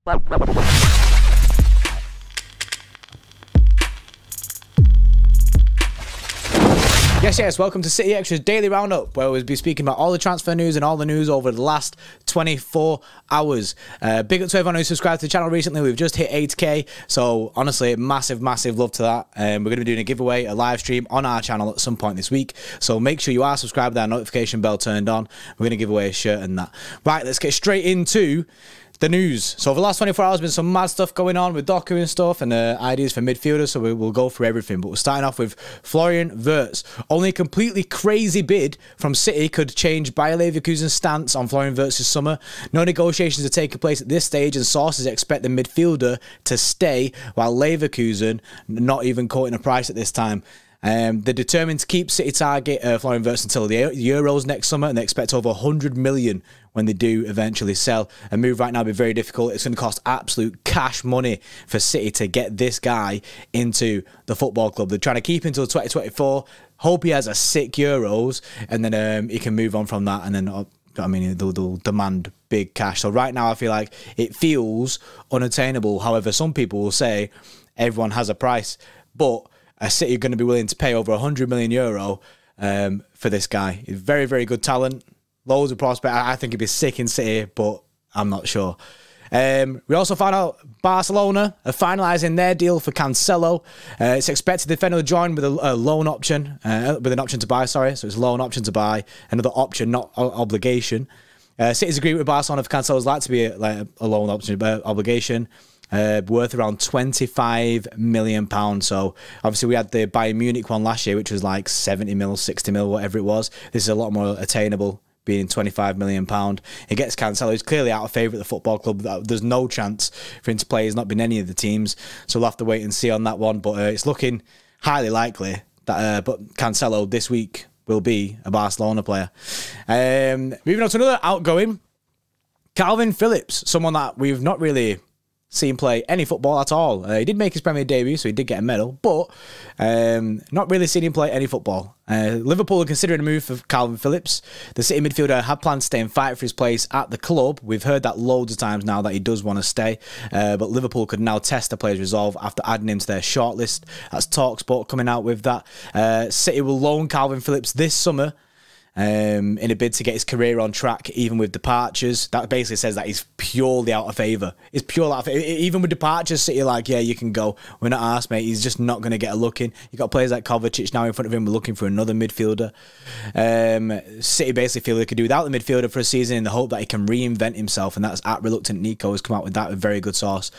Yes, welcome to City Extra's Daily Roundup, where we'll be speaking about all the transfer news and all the news over the last 24 hours. Big up to everyone who subscribed to the channel recently. We've just hit 8k, so honestly, massive love to that. We're going to be doing a giveaway, a live stream on our channel at some point this week, so make sure you are subscribed with our notification bell turned on. We're going to give away a shirt and that. Right, let's get straight into the news. So over the last 24 hours, there's been some mad stuff going on with DOKU and stuff, and ideas for midfielders, so we'll go through everything. But we're starting off with Florian WIRTZ. Only a completely crazy bid from City could change Bayer Leverkusen's stance on Florian WIRTZ's summer. No negotiations are taking place at this stage, and sources expect the midfielder to stay, while Leverkusen not even quoting a price at this time. They're determined to keep City target Florian WIRTZ until the Euros next summer, and they expect over 100 million when they do eventually sell. A move right now would be very difficult. It's going to cost absolute cash money for City to get this guy into the football club. They're trying to keep him until 2024. Hope he has a sick Euros, and then he can move on from that, and then I mean, they'll demand big cash. So right now I feel like it feels unattainable. However, some people will say everyone has a price, but a City are going to be willing to pay over 100 million euro for this guy. He's very good talent, loads of prospect. I think he'd be sick in City, but I'm not sure. We also found out Barcelona are finalising their deal for Cancelo. It's expected the defender will join with a loan option, with an option to buy, sorry. So it's a loan option to buy, another option, not obligation. City's agreement with Barcelona for Cancelo is likely to be a loan option, obligation. Worth around £25 million. So obviously we had the Bayern Munich one last year, which was like 70 mil, 60 mil, whatever it was. This is a lot more attainable, being £25 million. It gets Cancelo. He's clearly out of favour at the football club. There's no chance for him to play. He's not been any of the teams, so we'll have to wait and see on that one. But it's looking highly likely that but Cancelo this week will be a Barcelona player. Moving on to another outgoing, COLIN, someone that we've not really seen play any football at all. He did make his Premier debut, so he did get a medal, but not really seen him play any football. Liverpool are considering a move for COLIN. The City midfielder had planned to stay and fight for his place at the club. We've heard that loads of times now that he does want to stay, but Liverpool could now test the player's resolve after adding him to their shortlist. That's TalkSport coming out with that. City will loan COLIN this summer, in a bid to get his career on track, even with departures. That basically says that he's purely out of favour. He's purely out of favour. Even with departures, City are like, yeah, you can go. We're not arsed, mate. He's just not going to get a look in. You've got players like Kovacic now in front of him. We're looking for another midfielder. City basically feel they could do without the midfielder for a season in the hope that he can reinvent himself, and that's at Reluctant Nico has come out with that with very good source.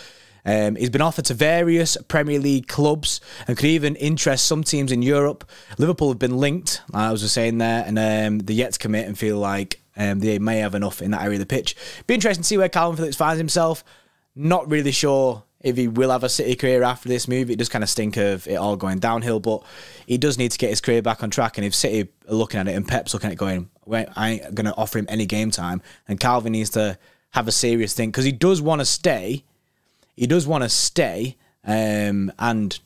He's been offered to various Premier League clubs and could even interest some teams in Europe. Liverpool have been linked, I was just saying there, and they're yet to commit and feel like they may have enough in that area of the pitch. Be interesting to see where COLIN finds himself. Not really sure if he will have a City career after this move. It does kind of stink of it all going downhill, but he does need to get his career back on track. And if City are looking at it and Pep's looking at it going, well, I ain't going to offer him any game time, and COLIN needs to have a serious thing, because he does want to stay. He does want to stay and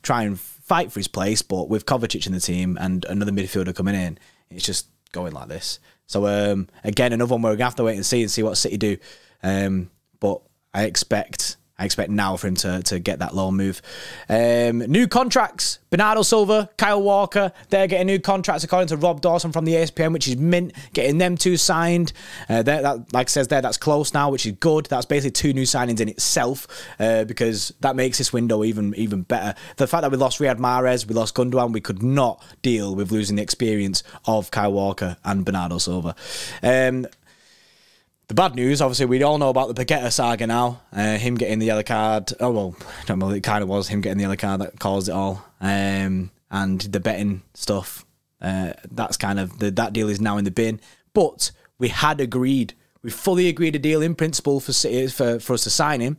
try and fight for his place, but with Kovacic in the team and another midfielder coming in, it's just going like this. So, again, another one where we're going to have to wait and see what City do. But I expect now for him to get that loan move. New contracts. Bernardo Silva, Kyle Walker, they're getting new contracts according to Rob Dawson from the ESPN, which is mint, getting them two signed. That, like it says there, that's close now, which is good. That's basically two new signings in itself, because that makes this window even better. The fact that we lost Riyad Mahrez, we lost Gundogan, we could not deal with losing the experience of Kyle Walker and Bernardo Silva. The bad news, obviously, we all know about the Paqueta saga now. Him getting the yellow card. Oh, well, I don't know. It kind of was him getting the yellow card that caused it all. And the betting stuff. That's kind of, that deal is now in the bin. But we had agreed. We fully agreed a deal in principle for us to sign him.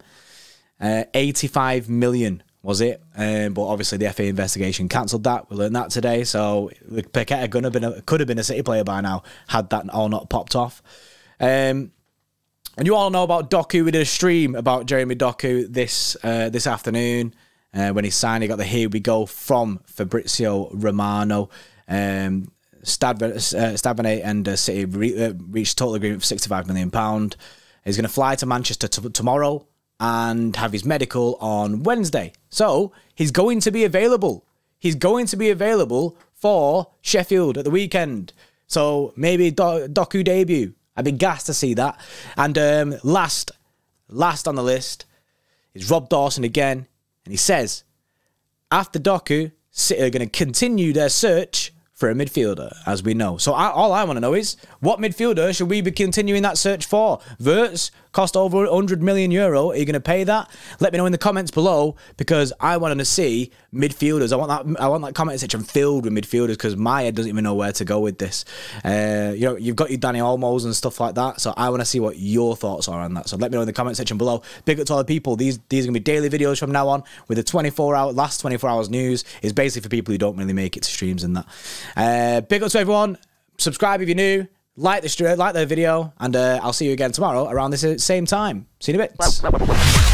85 million was it. But obviously the FA investigation cancelled that. We learned that today. So Paqueta could have been a City player by now had that all not popped off. And you all know about DOKU. We did a stream about Jeremy Doku this afternoon. When he signed, he got the "Here we go" from Fabrizio Romano. Stabane and City reached total agreement for £65 million. He's going to fly to Manchester tomorrow and have his medical on Wednesday. So he's going to be available. He's going to be available for Sheffield at the weekend. So maybe Doku debut. I'd be gassed to see that. And last on the list is Rob Dawson again. And he says, after Doku, City are going to continue their search for a midfielder, as we know. So all I want to know is, what midfielder should we be continuing that search for? WIRTZ cost over 100 million euro. Are you going to pay that? Let me know in the comments below, because I want to see midfielders. I want that comment section filled with midfielders, because my head doesn't even know where to go with this. You know, you've got your Danny Olmos and stuff like that. So I want to see what your thoughts are on that. So let me know in the comment section below. Big up to all the people. These are going to be daily videos from now on, with the last 24 hours news is basically for people who don't really make it to streams and that. Big up to everyone. Subscribe if you're new. Like the video, and I'll see you again tomorrow around this same time. See you in a bit.